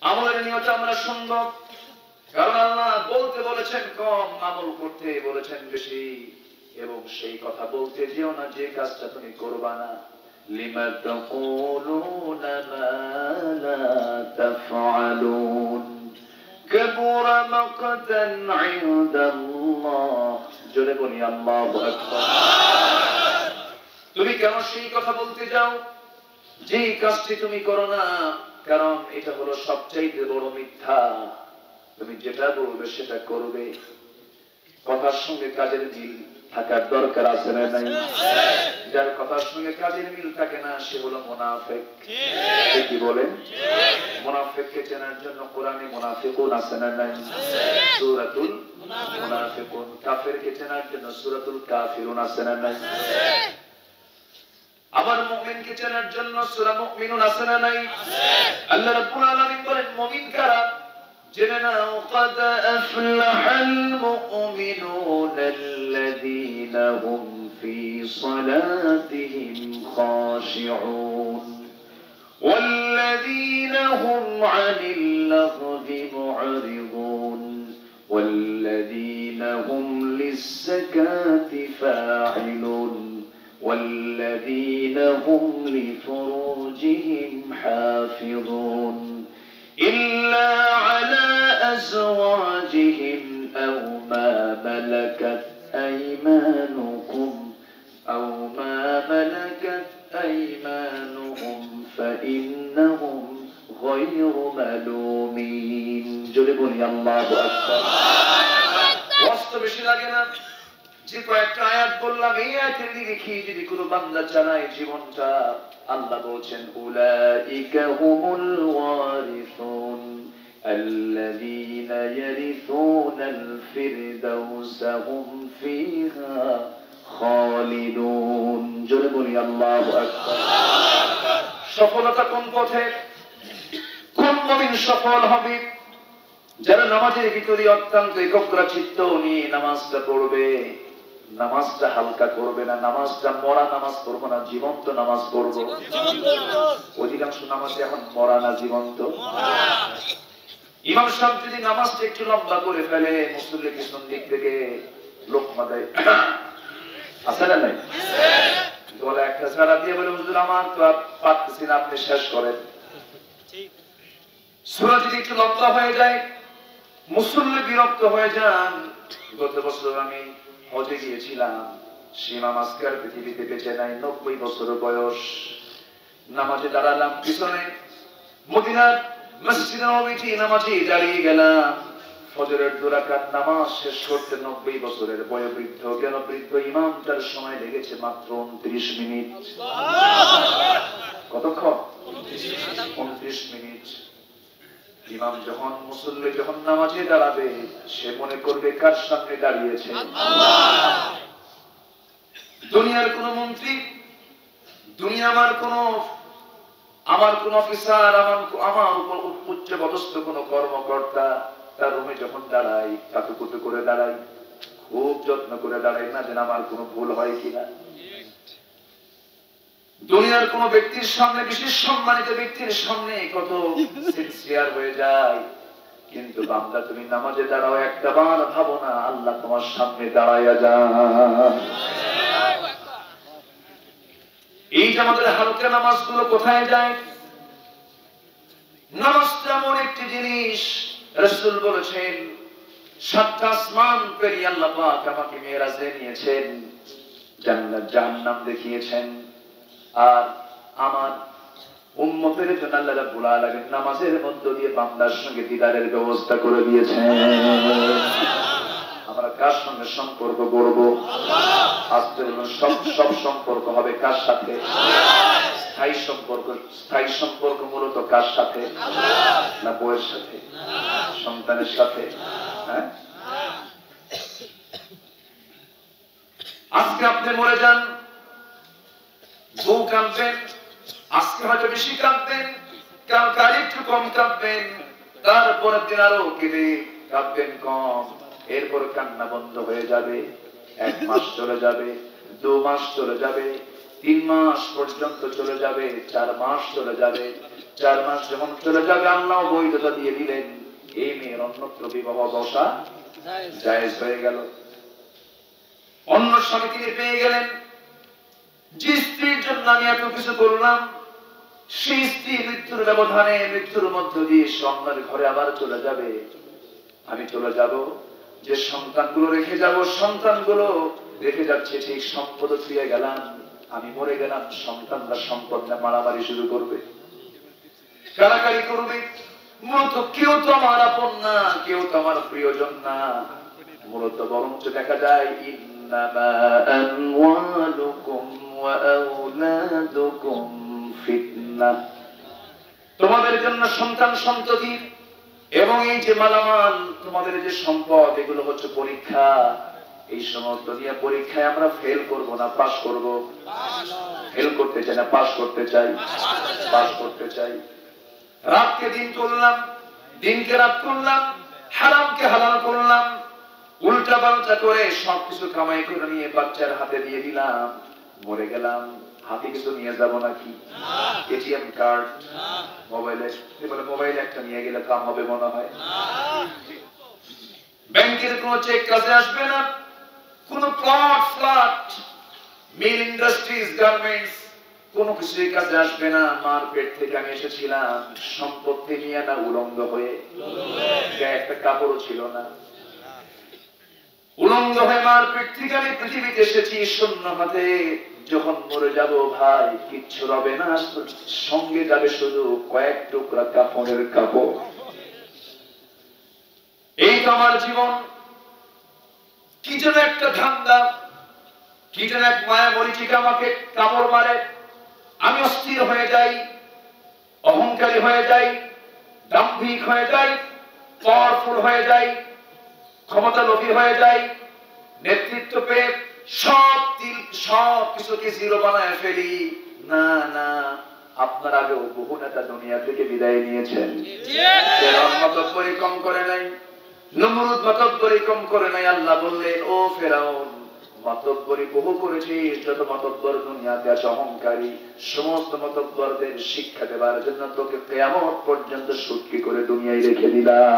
আমলের নিয়ত আমরা শুনবো, কারণ আল্লাহ বলতে বলেছেন কম, আমল করতে বলেছেন বেশি। এবং সেই কথা বলতে যেও না যে কাজটা তুমি করবা না। লিমা তাকুলুনা মা লা তাফআলুন কাবুরা মাকতান ইনদাল্লাহ। জোরে বলি আল্লাহু আকবার। তুমি কেন সেই কথা বলতে যাও যে কাজটি তুমি করো না? কারণ এটা হলো সবচাইতে বড় মিথ্যা। তুমি যেটা বলবে সেটা করবে, কথার সঙ্গে কাজের মিল থাকার দরকার আছে না নাই? যার কথার সঙ্গে কাজের মিল থাকে না সে হলো মুনাফিক। কি বলেন? মুনাফিককে চেনার জন্য কোরআনে মুনাফিকুন আছে না নাই? সূরাতুল মুনাফিকুন। কাফেরকে চেনার জন্য সূরাতুল কাফিরুন আছে না নাই? আবার মুমিনকে চেনার জন্য সূরা মুমিনুন আছে না নাই? আল্লাহ রাব্বুল আলামিন বলেন মুমিন কারা? জেনে নাও, قد أفلح المؤمنون الذين هم في صلاتهم خاشعون والذين هم عن اللغو معرضون والذين هم للزكاة فاعلون والذين هم لفروجهم حافظون إلا على أزواجهم أو ما ملكت أيمانهم فإنهم غير ملومين। জোরে বলি আল্লাহু আকবার। কষ্ট বেশি লাগে না? যে কয়েকটা আয়াত বললাম, এই আয়াতের দিকে কি যদি কোনো বান্দা চালায় জীবনটা, আল্লাহ বলছেন উলাইকা হুমুল ওয়ারিসুন আল্লাযীনা ইয়ারিসুনাল ফিরদাউসা হুম ফিহা খালিদুন। জোরে বলি আল্লাহু আকবার। সফলতা কোন পথে? কোন মুমিন সফল হবে? যারা নামাজের ভিতরে অত্যন্ত একাগ্র চিত্ত নিয়ে নামাজটা পড়বে, নামাজটা হালকা করবে না, নামাজটা মরা নামাজ পড়বো না, জীবন্ত নামাজ পড়বো। অধিকাংশ নামাজে এখন মরা না জীবন্ত। ইমাম সাহেব যদি নামাজটা একটু লম্বা করে ফেলে, মুসল্লি পিছন দিক থেকে লোকমা দেয়, আছে না নাই? বলে একটা ছাড়া দিয়ে বলে হুজুর আমার তো পারতেছি না, আপনি শেষ করেন। সূরা যদি একটু লম্বা হয়ে যায় মুসল্লি বিরক্ত হয়ে যান। গত বছর আমি হজে গিয়েছিলাম, সে ইমাম আজকাল পৃথিবীতে বেঁচে নাই, 90 বছর বয়স। নামাজে দাঁড়ালাম পিছনে, মদিনার মসজিদে নববীতে নামাজে দাঁড়িয়ে গেলাম। ফজরের 2 রাকাত নামাজ শেষ করতে 90 বছরের বয়োবৃদ্ধ। কেন বৃদ্ধ ইমামটার সময় লেগেছে মাত্র 29 মিনিট। কতক্ষণ? 29 মিনিট। ইমাম যখন মুসল্লি যখন নামাজে দাঁড়াবে, সে মনে করবে কার সামনে দাঁড়িয়েছে? দুনিয়ার কোন মন্ত্রী, দুনিয়া আমার কোন অফিসার, আমার উচ্চ পদস্থ কোন কর্মকর্তা তার রুমে যখন দাঁড়াই, কাতুকুতু করে দাঁড়াই, খুব যত্ন করে দাঁড়াই না যেন আমার কোনো ভুল হয় কিনা। দুনিয়ার কোন ব্যক্তির সামনে, বিশেষ সম্মানিত ব্যক্তির সামনে কত সিনসিয়ার হয়ে যায়, কিন্তু বান্দা তুমি নামাজে দাঁড়াও, একটা বার ভাবো না আল্লাহ তোমার সামনে দাঁড়াইয়া যান। এই যে আমাদের হালকা নামাজগুলো কোথায় যায়? নামাজটা এমন একটি জিনিস, রাসূল বলেছেন 7টা আসমান পেরিয়ে আল্লাহ পাক আমাকে মেরাজে নিয়েছেন, জান্নাত জাহান্নাম দেখিয়েছেন। আর আমার উম্মতের জন্য আল্লাহ রাব্বুল আলামিন নামাজের মধ্য দিয়ে বান্দার সঙ্গে দিদারের ব্যবস্থা করে দিয়েছেন। আমরা কার সঙ্গে সম্পর্ক গড়ব? সব সম্পর্ক হবে কার সাথে? স্থায়ী সম্পর্ক মূলত কার সাথে? না বউয়ের সাথে, সন্তানের সাথে? হ্যাঁ, আজকে আপনি মরে যান, বউ কাঁদবেন, আজকে হয়তো বেশি কাঁদবেন, কালকে আরেকটু কম কাঁদবেন, তারপরের দিন আরো কেঁদে কাঁদবেন কম, এরপর কান্না বন্ধ হয়ে যাবে। 1 মাস চলে যাবে, 2 মাস চলে যাবে, 3 মাস পর্যন্ত চলে যাবে, 4 মাস চলে যাবে, 4 মাস যখন চলে যাবে আল্লাহ বৈধতা দিয়ে দিলেন, এই মেয়ের অন্যত্র বিবাহ বসা জায়েজ হয়ে গেল। অন্য স্বামী তিনি পেয়ে গেলেন। যে স্ত্রীর জন্য আমি এত কিছু করলাম, সেই স্ত্রী মৃত্যুর ব্যবধানে, মৃত্যুর মধ্য দিয়ে অন্যের ঘরে আবার চলে যাবে। আমি চলে যাব, যে সন্তানগুলো রেখে যাব, সন্তানগুলো রেখে যাচ্ছে সেই সম্পদ ফিরে গেলাম। আমি মরে গেলাম, সন্তানরা সম্পদ না মারামারি শুরু করবে, কারাকারি করবে। মূলত কেউ তো আমার আপন না, কেউ তো আমার প্রিয়জন না। মূলত বরঞ্চ দেখা যায় ইন্নামা আমওয়ালুকুম ওয়া আওলাদুকুম ফিতনাহ, তোমাদের জন্য সন্তান সন্ততি এবং এই যে মালামাল, তোমাদের যে সম্পদ, এগুলো হচ্ছে পরীক্ষা। এই সমস্ত নিয়ে পরীক্ষায় আমরা ফেল করব না পাস করব? ফেল করতে চাই না পাস করতে চাই? পাস করতে চাই। রাতকে দিন করলাম, দিনকে রাত করলাম, হারামকে হালাল করলাম, উল্টা পাল্টা করে সবকিছু কামাই করে নিয়ে বাচ্চার হাতে দিয়ে দিলাম, মরে গেলাম। হাতে কিছু নিয়ে যাব নাকি? এটিএম কার্ড, মোবাইলে, বলে মোবাইল একটা নিয়ে গেলে কাম হবে মনে হয়। ব্যাংকের কোনো চেক কাজে আসবে না, কোন প্লট ফ্ল্যাট, মিল ইন্ডাস্ট্রিজ, গার্মেন্টস, কোন কিছুই কাজে আসবে না। মার পেট থেকে আমি এসেছিলাম সম্পত্তি নিয়ে না উলঙ্গ হয়ে, গায়ে একটা কাপড়ও ছিল না। উলঙ্গ হয়ে মার পেট থেকে আমি পৃথিবীতে এসেছি শূন্য হাতে। যখন মরে যাব ভাই, কিচ্ছু রবে না, সঙ্গে যাবে শুধু কয়েক টুকরা কাপড়ের কাপড়। এই তো আমার জীবন। কি যেন একটা ধান্দা, কি যেন এক মায়া মরিচিকা আমাকে কামড় মারে। আমি অস্থির হয়ে যাই, অহংকারী হয়ে যাই, দাম্ভিক হয়ে যাই, পাওয়ারফুল হয়ে যাই, ক্ষমতা লোভী হয়ে যাই। নেতৃত্ব পেয়ে সব কিছুকে জিরো বানায় ফেলি। না না, আপনার আগেও বহু নেতা দুনিয়া থেকে বিদায় নিয়েছেন। ফেরাউন মাতব্বরি কম করে নাই, নমরুদ মাতব্বরি কম করে নাই। আল্লাহ বললেন, ও ফেরাউন, মাতব্বরি বহু করেছিস, যত মাতব্বর দুনিয়াতে আছে অহংকারী, সমস্ত মাতব্বরদের শিক্ষা দেবার জন্য তোকে কিয়ামত পর্যন্ত সুটকি করে দুনিয়ায় রেখে দিলাম।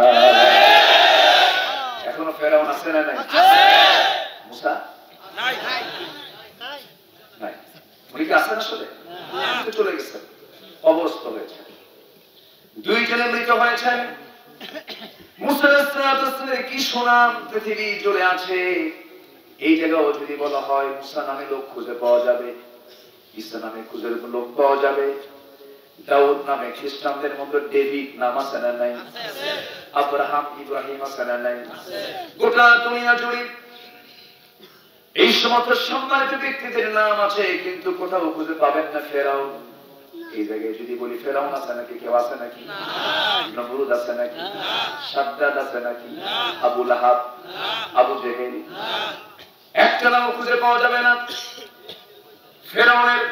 এখনো ফেরাউন আছে না নাই? মুসা নাই, নাই, উনি কি আছেন আসলে? চলে গেছেন, অবস্থা হয়েছে। দুইজনে মৃত হয়েছেন। মুসা আলাইহিসসালামের কি সুনাম পৃথিবী জুড়ে আছে। এই জায়গাও যদি বলা হয় মুসা নামে লোক খুঁজে পাওয়া যাবে, ঈসা নামে খুঁজে লোক পাওয়া যাবে, দাউদ নামে খ্রিস্টানদের মধ্যে ডেভিড নাম আছে না নাই? আব্রাহাম, ইব্রাহিম আছে না নাই? গোটা দুনিয়া জুড়ে এই সমস্ত সম্মানিত ব্যক্তিদের নাম আছে, কিন্তু কোথাও খুঁজে পাবেন না ফেরাউন। এই জায়গায় যদি বলি ফেরাউন আছে নাকি? কেউ আছে নাকি? নমরুদ আছে নাকি? শাদ্দাদ আছে নাকি? আবু লাহাব, আবু জেহেল, একটা নাম খুঁজে পাওয়া যাবে না। ফেরাউনের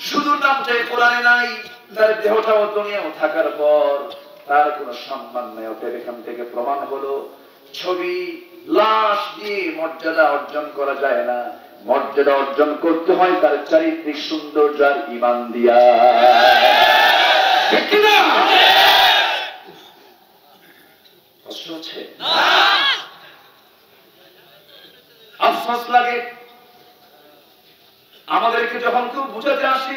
শুধু নামটাই কোরআনে নাই, তার দেহটাও দুনিয়াও থাকার পর তার কোনো সম্মান নেই। ওদের এখান থেকে প্রমাণ হলো ছবি, লাশ দিয়ে মর্যাদা অর্জন করা যায় না। মর্যাদা অর্জন করতে হয় তার চারিত্রিক সৌন্দর্য আর ঈমান দিয়া। ঠিক না? কষ্ট হচ্ছে? আফসোস লাগে আমাদেরকে যখন কেউ বুঝাতে আসে।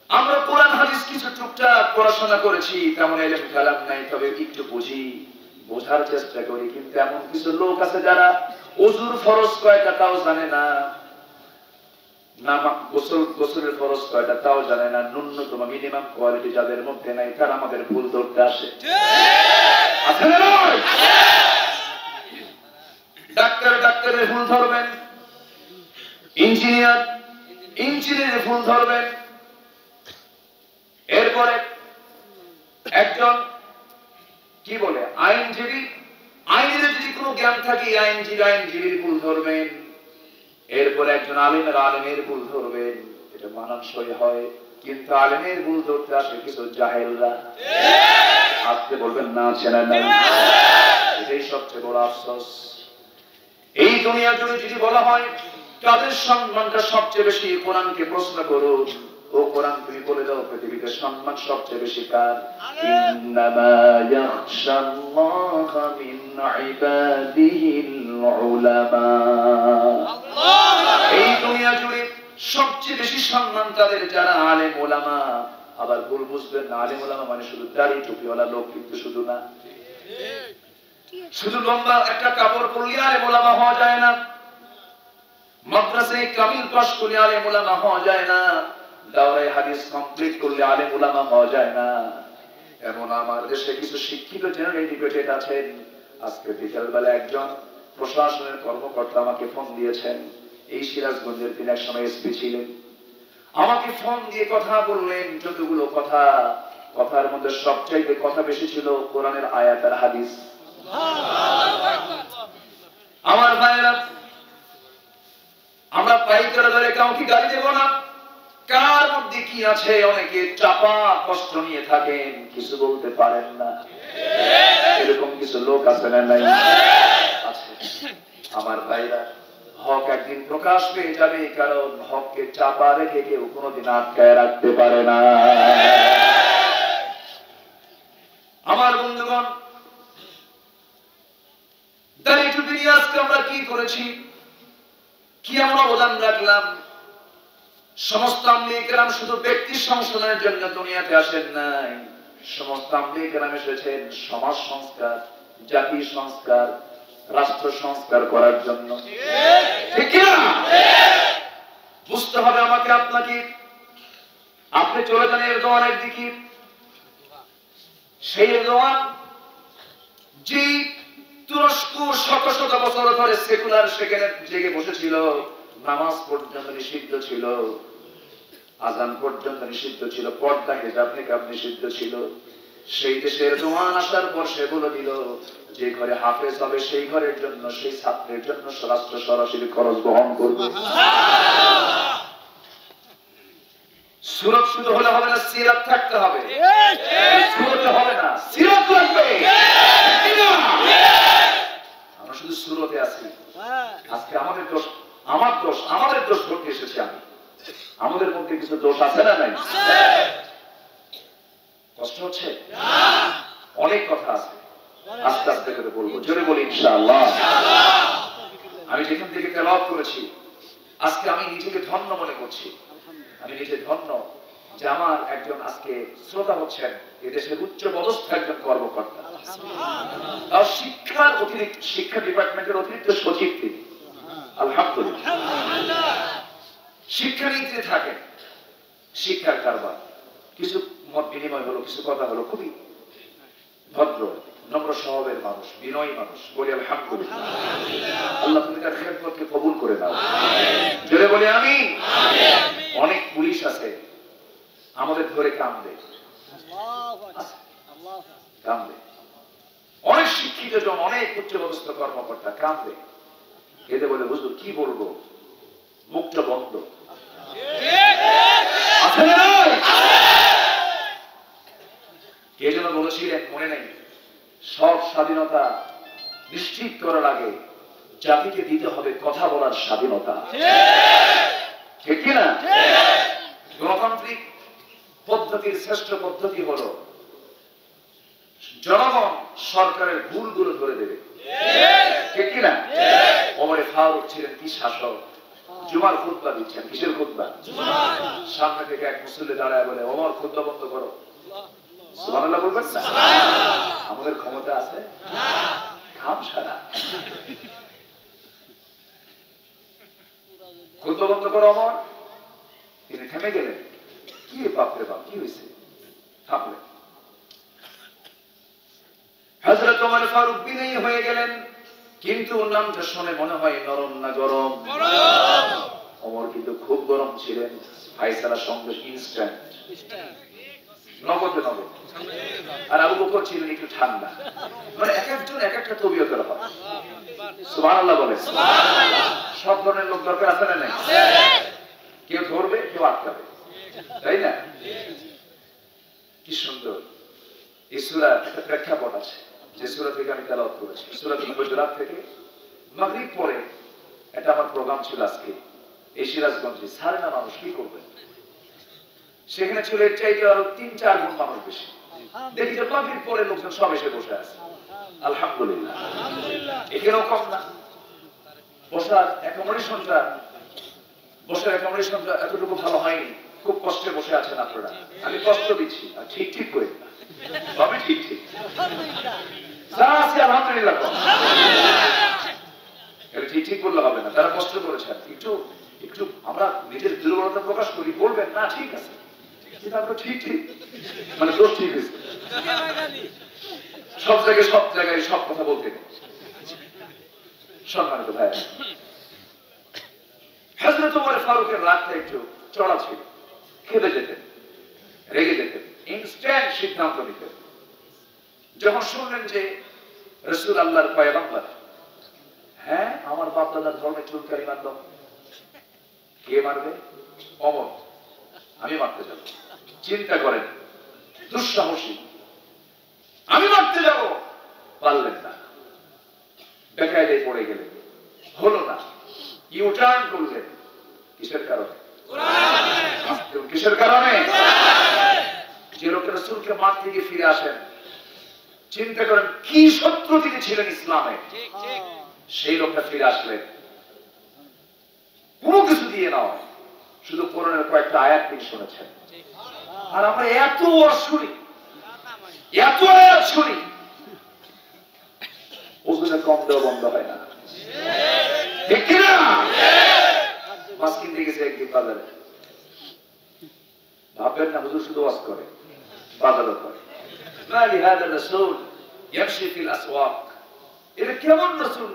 আমরা কোরআন হাদিস কিছু টুকটাক পড়াশোনা করেছি, তেমন ইলম কালাম নাই, তবে একটু বুঝি, বোঝার চেষ্টা করি। কিন্তু এমন কিছু লোক আছে যারা ওযুর ফরজ কয়টা তাও জানে না, গোসলের ফরজ কয়টা তাও জানে না। ন্যূনতম মিনিমাম কোয়ালিটি যাদের মধ্যে নাই, তারা আমাদের ভুল ধরতে আসে। ডাক্তারের ভুল ধরবেন, ইঞ্জিনিয়ারের ভুল ধরবেন। এরপরে একজন কি বলে আইনজীবী, আইনের যদি কোনো জ্ঞান থাকে আইনজীবীর ভুল ধরবেন। এরপরে একজন আলেমের ভুল ধরবেন। এটা মানানসই হয়, কিন্তু আলেমের ভুল ধরতে আসে কিছু জাহেলরা। আজকে বলবেন না আছে না নাই? এটাই সবচেয়ে বড় আফসোস। এই দুনিয়া জুড়ে যদি বলা হয় কাদের সম্মানটা সবচেয়ে বেশি, কোরআনকে প্রশ্ন করুন। ও কোরআন তুমি বলে দাও পৃথিবীতে সম্মান সবচেয়ে বেশি কার? ইন্নামা ইয়াখশাল্লাহা মিন ইবাদিহিল উলামা। এই দুনিয়া জুড়ে সবচেয়ে বেশি সম্মান তাদের যারা আলেম ওলামা। আবার ভুল বুঝবেন না, আলেম ওলামা মানে শুধু দাড়ি টুপিওয়ালা লোক, কিন্তু শুধু না। শুধু লম্বা একটা কাপড় পরলে আলেম ওলামা হওয়া যায় না, মাদ্রাসায় কামিল পাস করলে আলেম ওলামা হওয়া যায় না, দাওরায়ে হাদিস কমপ্লিট করলে আলেম ওলামা হওয়া যায় না। এমন আমার দেশে কিছু শিক্ষিত জেনারেল এডুকেটেড আছেন। আজকে বিকালবেলা একজন প্রশাসনের কর্মকর্তা আমাকে ফোন দিয়েছেন। এই সিরাজগঞ্জের তিনি এক সময় এসপি ছিলেন। আমাকে ফোন দিয়ে কথা বললেন, যতগুলো কথার মধ্যে সবচাইতে কথা বেশি ছিল কোরআনের আয়াত আর হাদিস। আমার ভাইয়েরা, আমরা পাইকার দরে কাউকে গালি দেব না। কার মধ্যে কি আছে অনেকে চাপা কষ্ট নিয়ে থাকেন, কিছু বলতে পারেন না। এরকম কিছু লোক আছে না নাই? আছে। আমার ভাইরা, হক একদিন প্রকাশ পেয়ে যাবে, কারণ হককে চাপা রেখে কেউ কোনোদিন আটকায় রাখতে পারে না। আমার বন্ধুগণ, দাঁড়িয়ে টুপি নিয়ে আজকে আমরা কি করেছি, কি আমরা অবদান রাখলাম? সমস্ত আম্বিয়া কেরাম শুধু ব্যক্তি সংশোধনের জন্য দুনিয়াতে আসেন নাই, সমস্ত আম্বিয়া কেরাম এসেছেন সমাজ সংস্কার, জাতি সংস্কার, রাষ্ট্র সংস্কার করার জন্য। ঠিক কি না? বুঝতে হবে আমাকে আপনাকে। আপনি চলে যান এরদোয়ানের দিকে। সেই এরদোয়ান যে তুরস্ক শত শত বছর ধরে সেকুলার সেখানে জেগে বসেছিল, নামাজ পর্যন্ত নিষিদ্ধ ছিল, আযান পর্যন্ত নিষিদ্ধ ছিল, পর্দা হিজাব নিকাব নিষিদ্ধ ছিল। সেই দেশে এরদোয়ান আসার পর সে বলে দিল, যে ঘরে হাফেজ হবে সেই ঘরের জন্য, সেই ছাত্রের জন্য রাষ্ট্র সরাসরি খরচ বহন করবে। সুরত শুধু হলে হবে না, সিরাত থাকতে হবে। সুরতে হবে না, সিরাত লাগবে। আমরা শুধু সুরতে আছি। আজকে আমাদের দোষ, আমার দোষ, আমাদের দোষ ধরতে এসেছি আমি। আমাদের মধ্যে কিছু দোষ আছে না নাই? কষ্ট হচ্ছে? অনেক কথা আছে, আস্তে আস্তে করে বলবো। জোরে বলি ইনশাআল্লাহ। আমি যেখান থেকে তেলাওয়াত করেছি, আজকে আমি নিজেকে ধন্য মনে করছি। আমি নিজে ধন্য যে আমার একজন আজকে শ্রোতা হচ্ছেন এদেশের উচ্চ পদস্থ একজন কর্মকর্তা। আর শিক্ষার অতিরিক্ত, শিক্ষা ডিপার্টমেন্টের অতিরিক্ত সচিব তিনি। আলহামদুলিল্লাহ। শিক্ষানীতিতে থাকেন, শিক্ষার কারবার। কিছু মত বিনিময় হলো, কিছু কথা হলো, খুবই ভদ্র নম্র স্বভাবের মানুষ, বিনয়ী মানুষ। বলি আলহামদুলিল্লাহ। আল্লাহ তুমি তার খেদমতকে কবুল করে নাও। জোরে বলি আমিন। অনেক পুলিশ আছে আমাদের ধরে কামড়ে, কামড়ে। অনেক শিক্ষিত জন, অনেক উচ্চপদস্থ কর্মকর্তা কামড়ে। এতে বলে হুজুর কি বলবো, মুখটা বন্ধ। কে যেন বলেছিলেন মনে নেই, সব স্বাধীনতা নিশ্চিত করার আগে জাতিকে দিতে হবে কথা বলার স্বাধীনতা। ঠিক কিনা? গণতান্ত্রিক পদ্ধতির শ্রেষ্ঠ পদ্ধতি হলো জনগণ সরকারের ভুলগুলো ধরে দেবে। ঠিক কিনা? ওমরে ফারুক ছিলেন কি শাসক, জুমার খুতবা দিচ্ছেন। কিসের খুতবা? সামনে থেকে এক মুসল্লি দাঁড়ায় বলে, ওমর খুতবা বন্ধ করো। সুবহানাল্লাহ বলবেন না? আমাদের ক্ষমতা আছে? খাম সারা। খুতবা বন্ধ করো ওমর। তিনি থেমে গেলেন। কি বাপরে বাপ, কি হয়েছে? থামলেন। হযরত ওমর ফারুক বিনয়ী হয়ে গেলেন, কিন্তু নামটা শুনে মনে হয় নরম না গরম? ওমর কিন্তু খুব গরম ছিলেন। ফায়সালা সঙ্গে ইনস্ট্যান্ট, নগদে নগদ। আর আবু বকর ছিলেন একটু ঠান্ডা। মানে এক একজন এক একটা তবিয়তের হয়। সুবহানাল্লাহ বলেন। সব ধরনের লোক দরকার আছে না নাই? কেউ ধরবে, কেউ আটকাবে, তাই না? কি সুন্দর। এই সূরার একটা প্রেক্ষাপট আছে, যে সূরা থেকে আমি তেলাওয়াত করেছি, সূরাতুল হুজুরাত থেকে। মাগরিব পরে এটা আমার প্রোগ্রাম ছিল আজকে এই সিরাজগঞ্জে। সারে না মানুষ কি করবে? সেখানে ছিল এর চাইতে আরো 3-4 গুণ মানুষ বেশি। দেখি যে মাগরিব পরে লোকজন সব এসে বসে আছে, আলহামদুলিল্লাহ। এখানেও কম না। বসার অ্যাকোমোডেশনটা এতটুকু ভালো হয়নি, খুব কষ্টে বসে আছেন আপনারা। আমি কষ্ট দিচ্ছি, আর ঠিক করে সবই ঠিক যা আছে আলহামদুলিল্লাহ। ঠিক বললে হবে না, তারা কষ্ট করেছেন। একটু আমরা নিজের দুর্বলতা প্রকাশ করি, বলবেন না ঠিক আছে, কিন্তু আমরা ঠিক মানে দোষ ঠিক হয়েছে। সব জায়গায় সব কথা বলতে নেই। সম্মানিত ভাই, হযরত ওমর ফারুকের রাগটা একটু চড়া ছিল, খেতে যেতেন, রেগে যেতেন, ইনস্ট্যান্ট সিদ্ধান্ত নিতেন। যখন শুনলেন যে রাসূল আল্লাহর পয়গম্বর, হ্যাঁ আমার বাপ দাদার ধর্মে চুলকারি মারল, কে মারবে? ওমর, আমি মারতে যাব। চিন্তা করেন, দুঃসাহসী, আমি মারতে যাব, পারলেন না, বেকায়দায় পড়ে গেলেন, হলো না। ইউটার্ন করলেন, কিসের কারণে? কিসের কারণে? যে লোকের রাসূলকে মারতে গিয়ে ফিরে আসেন, চিন্তা করেন কি শত্রু তিনি ছিলেন ইসলামে, সেই লোকটা ফিরে আসলেন কোনো কিছু দিয়ে নয়, শুধু কোরআনের কয়েকটা আয়াত তিনি শুনেছেন। আর আমরা এত শুনি, এত আয়াত শুনি, ওজনে কম দেওয়া বন্ধ হয় না, ঠিক কিনা? মাছ কিনতে গেছে একদিন বাজারে, ভাববেন না হুজুর শুধু ওয়াজ করে, বাজারও করে। মালি হাদা রাসূল ইয়ামশি ফিল আসওয়াক, এটা কেমন রাসূল,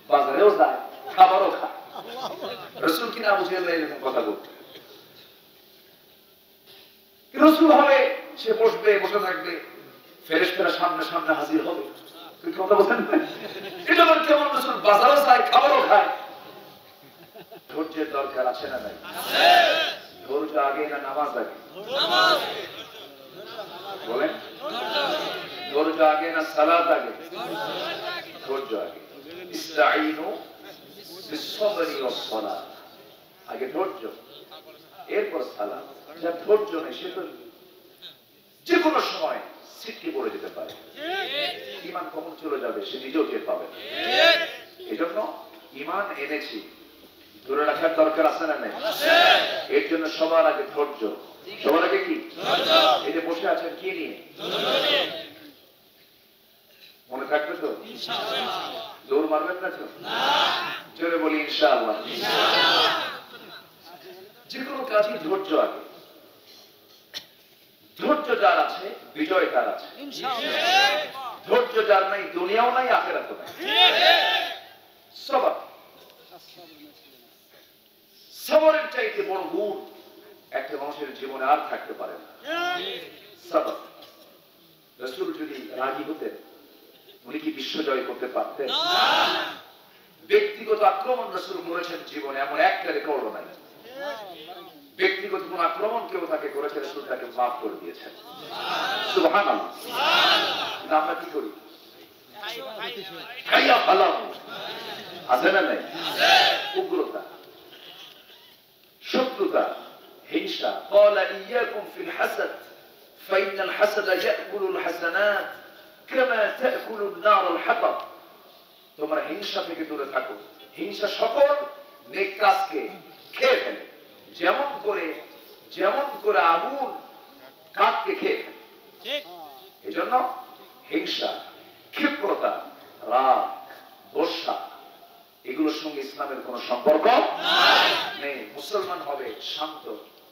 বাজারেও যায়, খাবারও খায়। রাসূল কিনা বুঝে এরকম কথা বলতে। রাসূল হবে, সে বসবে, বসে থাকবে, ফেরেশতারা সামনে সামনে হাজির হবে, কথা বলছেন। এটা আবার কেমন রাসূল, বাজারও যায়, খাবারও খায়। ধৈর্যের দরকার আছে না নাই? ধৈর্য আগে না নামাজ আগে? বলেন, ধৈর্য আগে না সালাত আগে? ধৈর্য আগে। ইসতাঈনু বিস-সাবরি ওয়াস-সালাত, আগে ধৈর্য, এরপর সালাত। যার ধৈর্য নেই সে তো যে কোনো সময় ছিটকে পড়ে যেতে পারে, ঈমান কখন চলে যাবে সে নিজেও টের পাবে। এজন্য ঈমান এনেছি, ধরে রাখার দরকার আছে না নাই? এর জন্য সবার আগে ধৈর্য। সবার আগে কি? এই যে বসে আছেন কি নিয়ে? মনে থাকবে তো? জোর মারবেন না তো? জোরে বলি ইনশাআল্লাহ। যে কোনো কাজই ধৈর্য আগে। ধৈর্য যার আছে বিজয় তার আছে। ধৈর্য যার নাই দুনিয়াও নাই আখিরাতও নাই। সবর, সবরের চাইতে বড় গুণ একটা মানুষের জীবনে আর থাকতে পারে না। সবর। রাসূল যদি রাগী হতেন, উনি কি বিশ্ব জয় করতে পারতেন? ব্যক্তিগত আক্রমণ রাসূল করেছেন জীবনে, এমন একটা রেকর্ডও নাই। ব্যক্তিগত কোন আক্রমণ কেউ তাকে করেছে, রাসূল তাকে মাফ করে দিয়েছেন। সুবহানাল্লাহ। আমরা কি করি? খাইয়া ফালাম, আছে না নাই? উগ্রতা, শত্রুতা, হিংসা। قال إياكم في الحسد فإن الحسد يأكل الحسنات كما تأكل النار الحطب। তোমরা হিংসা থেকে দূরে থাকো, হিংসা সকল নেক কাজকে খেয়ে ফেলে, যেমন করে আগুন কাঠকে খেয়ে ফেলে। এজন্য হিংসা, ক্ষিপ্রতা, রাগ, গোসা, এগুলোর সঙ্গে ইসলামের কোন সম্পর্ক নেই। মুসলমান হবে শান্ত,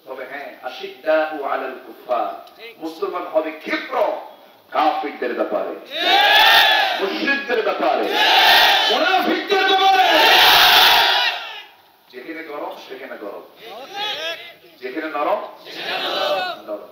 তবে হ্যাঁ আশিদ্দাউ আলাল কুফার, মুসলমান হবে ক্ষিপ্র কাফিরদের ব্যাপারে, মুশরিকদের ব্যাপারে, মুনাফিকদের ব্যাপারে। যেখানে গরম সেখানে গরম, যেখানে নরম সেখানে নরম।